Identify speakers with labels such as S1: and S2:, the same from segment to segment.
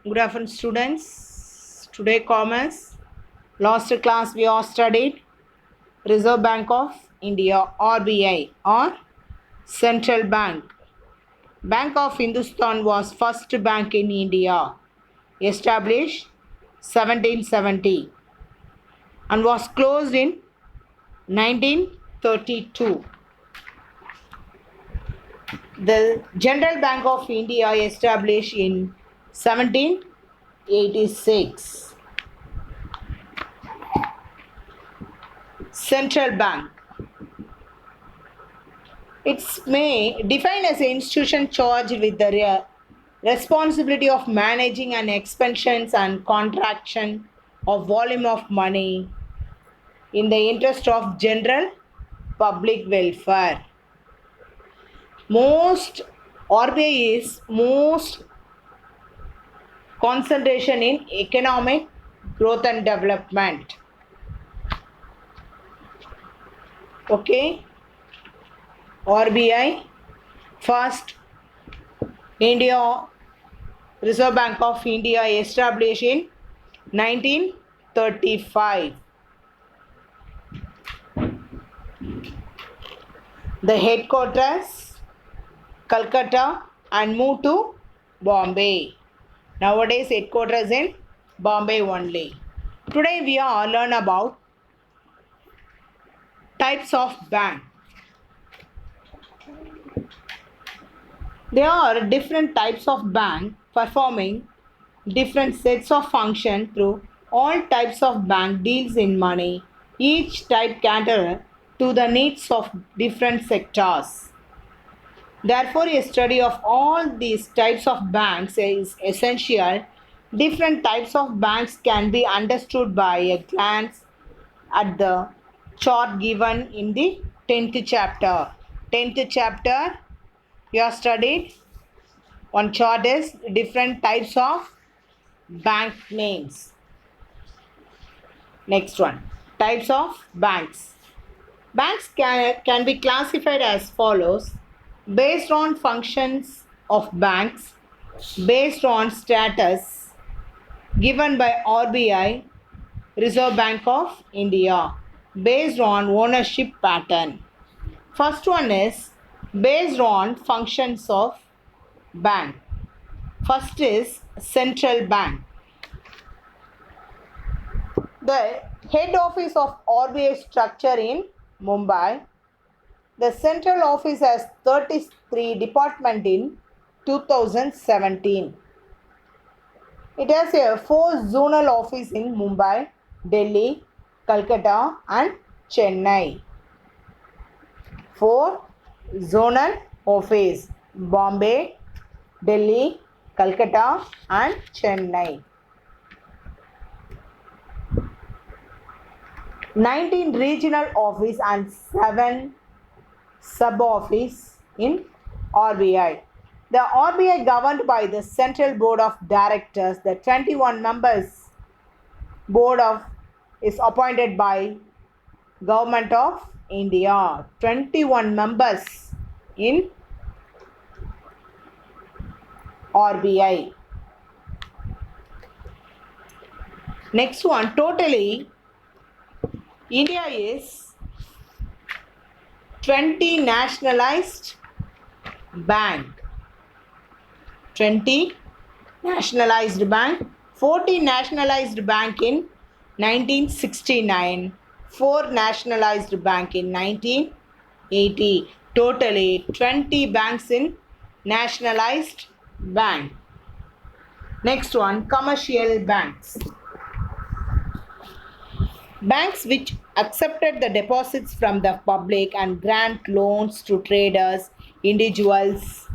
S1: Good afternoon, students. Today, commerce. Last class we all studied Reserve Bank of India (RBI) or Central Bank. Bank of Hindustan was first bank in India, established 1770 and was closed in 1932. The General Bank of India established in 1786. Central Bank. It's may defined as an institution charged with the responsibility of managing and expansions and contraction of volume of money in the interest of general public welfare. Most RBI is most concentration in economic growth and development. Okay. RBI first India Reserve Bank of India established in 1935. The headquarters Calcutta and moved to Bombay. Nowadays headquarters in Bombay only. Today we all learn about types of bank. There are different types of bank performing different sets of function through all types of bank deals in money. Each type cater to the needs of different sectors. Therefore, a study of all these types of banks is essential. Different types of banks can be understood by a glance at the chart given in the 10th chapter. 10th chapter you have studied. One chart is different types of bank names. Next one, types of banks. Banks can be classified as follows based on functions of banks, based on status given by RBI, Reserve Bank of India, based on ownership pattern. First one is based on functions of bank. First is central bank. The head office of RBI structure in Mumbai. The central office has 33 departments in 2017. It has a 4 zonal office in Mumbai, Delhi, Calcutta and Chennai. 4 zonal office: Bombay, Delhi, Calcutta and Chennai. 19 regional office and 7 sub-office in RBI. The RBI governed by the Central Board of Directors. The 21 members board is appointed by Government of India. 21 members in RBI. Next one, totally India is 20 nationalized bank. 20 nationalized bank. 40 nationalized bank in 1969. 4 nationalized bank in 1980. Totally 20 banks in nationalized bank. Next one, commercial banks. Banks which accepted the deposits from the public and grant loans to traders, individuals,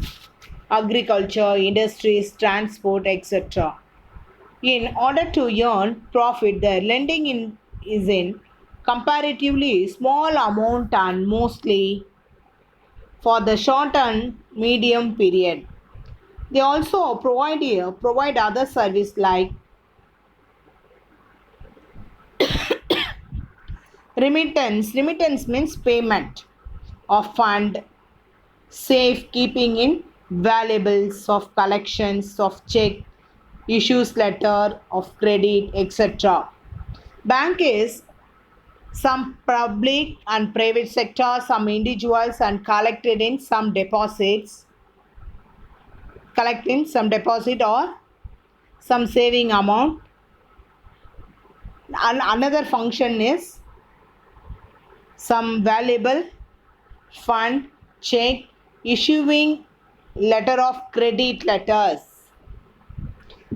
S1: agriculture, industries, transport, etc. In order to earn profit, the lending is in comparatively small amount and mostly for the short and medium period. They also provide other service like remittance. Remittance means payment of fund, safe keeping in valuables, of collections of check, issues letter of credit, etc. Bank is some public and private sector, some individuals and collecting some deposit or some saving amount. And another function is some valuable fund check, issuing letter of credit letters.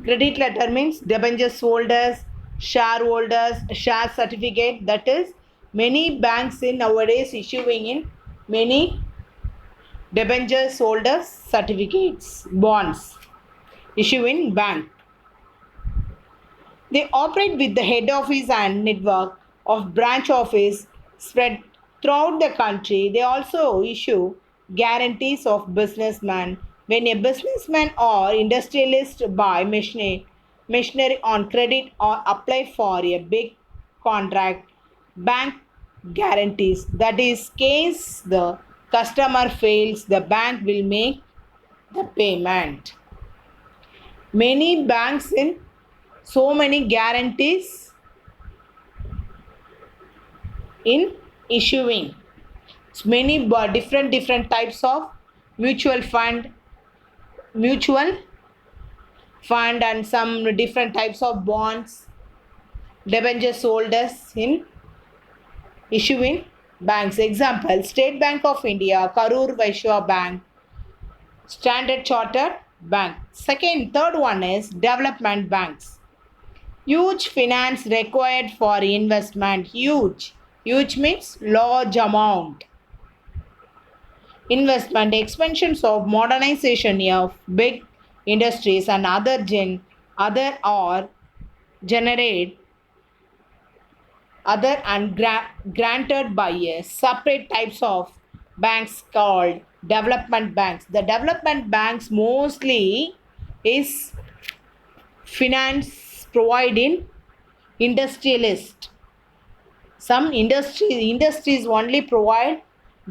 S1: Credit letter means debentures holders, shareholders, share certificate. That is, many banks in nowadays issuing in many debentures holders certificates, bonds issue in bank. They operate with the head office and network of branch office spread throughout the country. They also issue guarantees of businessman. When a businessman or industrialist buy machinery on credit or apply for a big contract, bank guarantees. That is, case the customer fails, the bank will make the payment. Many banks in so many guarantees in issuing. Many different types of mutual fund mutual fund and some different types of bonds, debentures holders in issuing banks. Example: State Bank of India, Karur Vysya Bank, Standard Chartered Bank. Third one is development banks. Huge finance required for investment. Huge means large amount. Investment, expansions of modernization of big industries and other or generate other and granted by a separate types of banks called development banks. The development banks mostly is finance providing industrialist. Some industries only provide,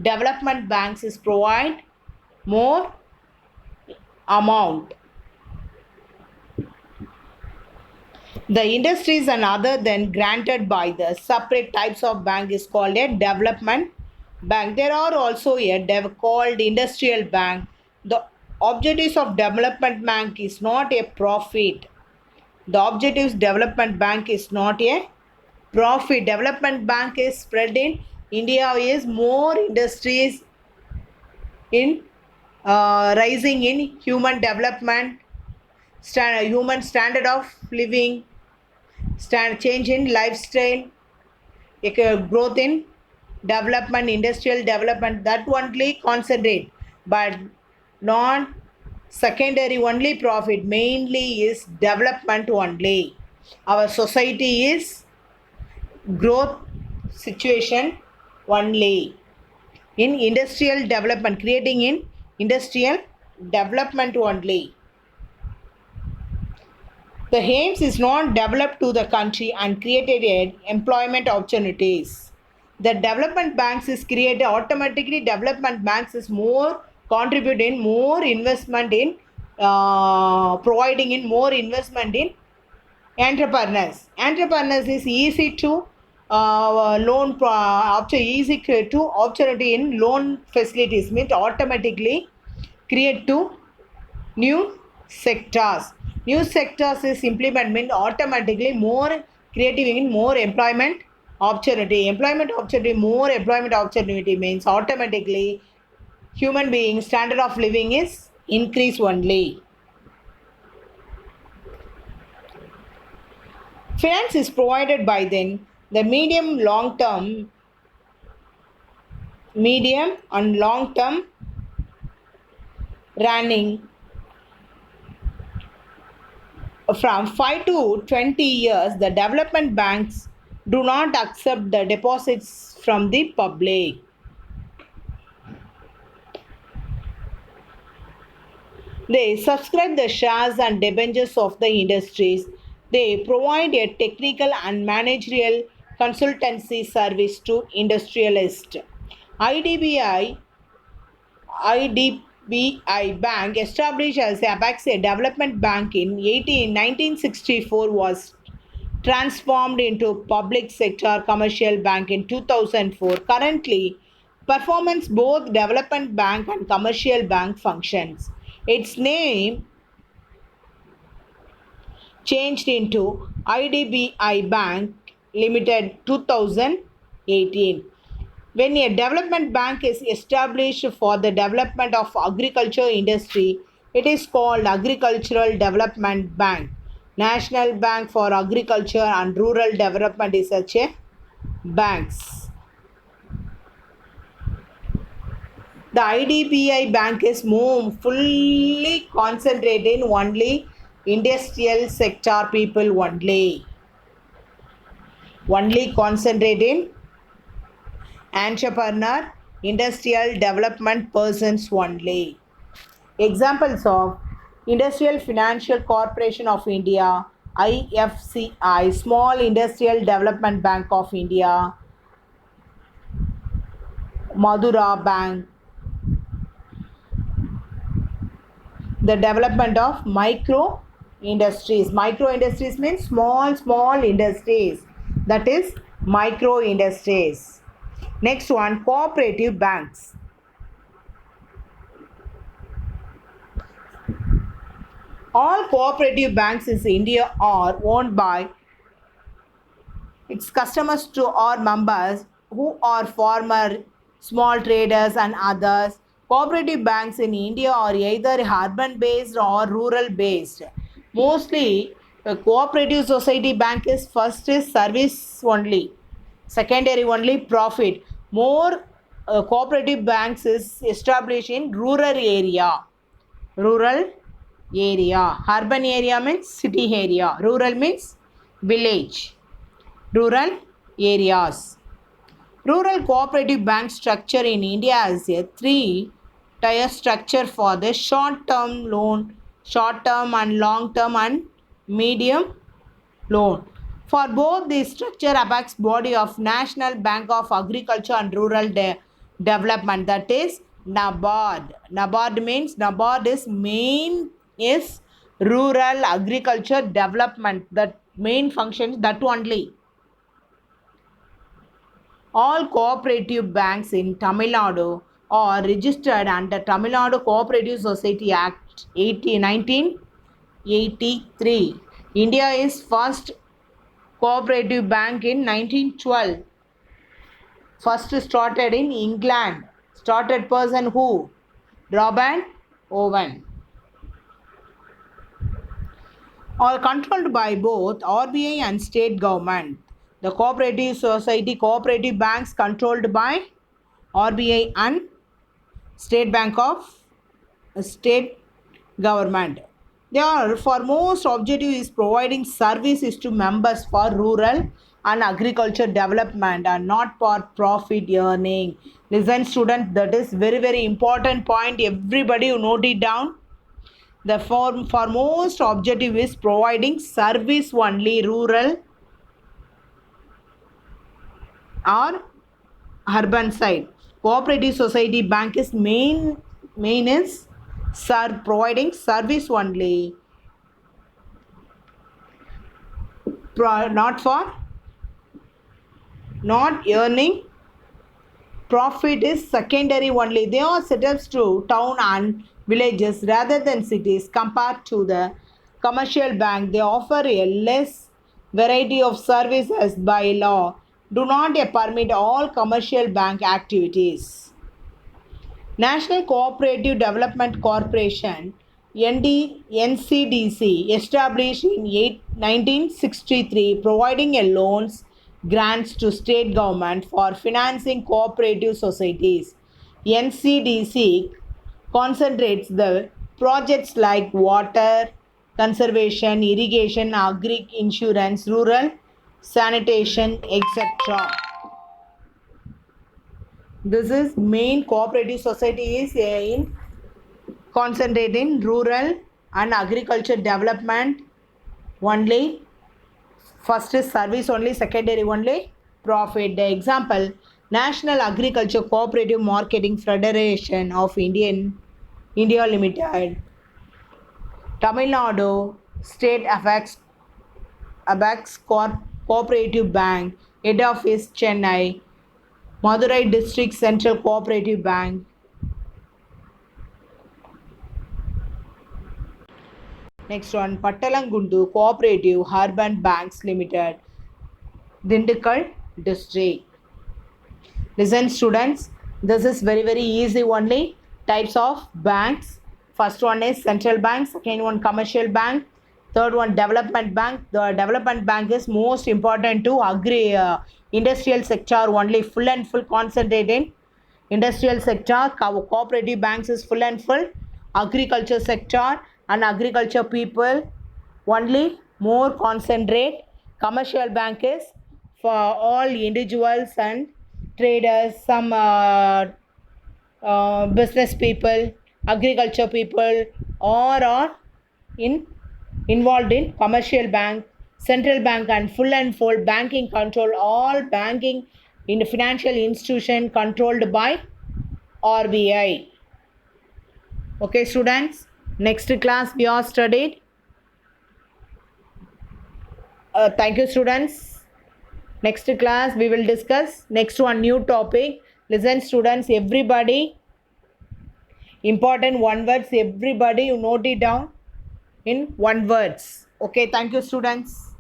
S1: development banks is provide more amount. The industries and other than granted by the separate types of bank is called a development bank. There are also called industrial bank. The objectives of development bank is not a profit. The objectives development bank is not a profit. Development bank is spread in India is more industries in rising in human development, human standard of living, change in lifestyle, growth in development, industrial development, that only concentrate, but not secondary only profit, mainly is development only. Our society is growth situation only. In industrial development, creating in industrial development only. The aims is not developed to the country and created employment opportunities. The development banks is created automatically. Development banks is more contributing more investment in providing in more investment in entrepreneurs. Entrepreneurs is easy to loan easy to opportunity in loan facilities means automatically create to new sectors. New sectors is implement means automatically more creative in more employment opportunity. More employment opportunity means automatically human being standard of living is increase only. Finance is provided by then the medium and long term running from 5 to 20 years. The development banks do not accept the deposits from the public. They subscribe the shares and debentures of the industries. They provide a technical and managerial consultancy service to industrialists. IDBI Bank, established as Apex, a development bank in 1964, was transformed into public sector commercial bank in 2004. Currently, performance both development bank and commercial bank functions. Its name changed into IDBI Bank Limited 2018. When a development bank is established for the development of agriculture industry, it is called Agricultural Development Bank. National Bank for Agriculture and Rural Development is such a banks. The IDBI Bank is more fully concentrated in only industrial sector people only. Only concentrate in entrepreneur, industrial development persons only. Examples of Industrial Financial Corporation of India, IFCI, Small Industrial Development Bank of India, Madura Bank. The development of micro industries. Micro industries means small industries. That is micro industries. Next one, cooperative banks. All cooperative banks in India are owned by its customers to or members who are former small traders and others. Cooperative banks in India are either urban based or rural based. Mostly, a cooperative society bank is first is service only, secondary only profit. More cooperative banks is established in rural area. Rural area. Urban area means city area. Rural means village. Rural areas. Rural cooperative bank structure in India is a three-tier structure for the short-term loan, short-term and long-term and medium loan. For both the structure apex body of National Bank of Agriculture and Rural Development, that is NABARD. NABARD means NABARD is main is rural agriculture development. That main function that only. All cooperative banks in Tamil Nadu are registered under Tamil Nadu Cooperative Society Act 1983. India is first cooperative bank in 1912. First started in England. Started person who? Robert Owen. Are controlled by both RBI and state government. The cooperative society, cooperative banks controlled by RBI and State Bank of State Government. They are for most objective is providing services to members for rural and agriculture development and not for profit earning. Listen students, that is very important point. Everybody you note it down. The form for most objective is providing service only rural or urban side. Cooperative society bank is main is providing service only, not earning profit is secondary only. They are setups to town and villages rather than cities. Compared to the commercial bank, they offer a less variety of services by law. Do not permit all commercial bank activities. National Cooperative Development Corporation NCDC established in 1963 providing a loans grants to state government for financing cooperative societies. NCDC concentrates the projects like water conservation, irrigation, agri insurance, rural sanitation, etc. This is main cooperative society is in concentrate in rural and agriculture development only. First is service only, secondary only profit. The example, National Agriculture Cooperative Marketing Federation of Indian India Limited. Tamil Nadu State Abex Cooperative Bank, head office Chennai. Madurai District Central Cooperative Bank. Next one, Pattalangundu Cooperative Urban Banks Limited, Dindigul District. Listen students, this is very easy only. Types of banks. First one is central bank, second one commercial bank, third one development bank. The development bank is most important to industrial sector only, full and full concentrated industrial sector. Cooperative banks is full and full agriculture sector and agriculture people only more concentrate. Commercial bank is for all individuals and traders, some business people, agriculture people, or are involved in commercial bank. Central bank and full banking control all banking in the financial institution controlled by RBI. Okay students, next class we are studied. Thank you students. Next class we will discuss next one new topic. Listen students, everybody, important one words, everybody you note it down in one words. Okay, thank you students.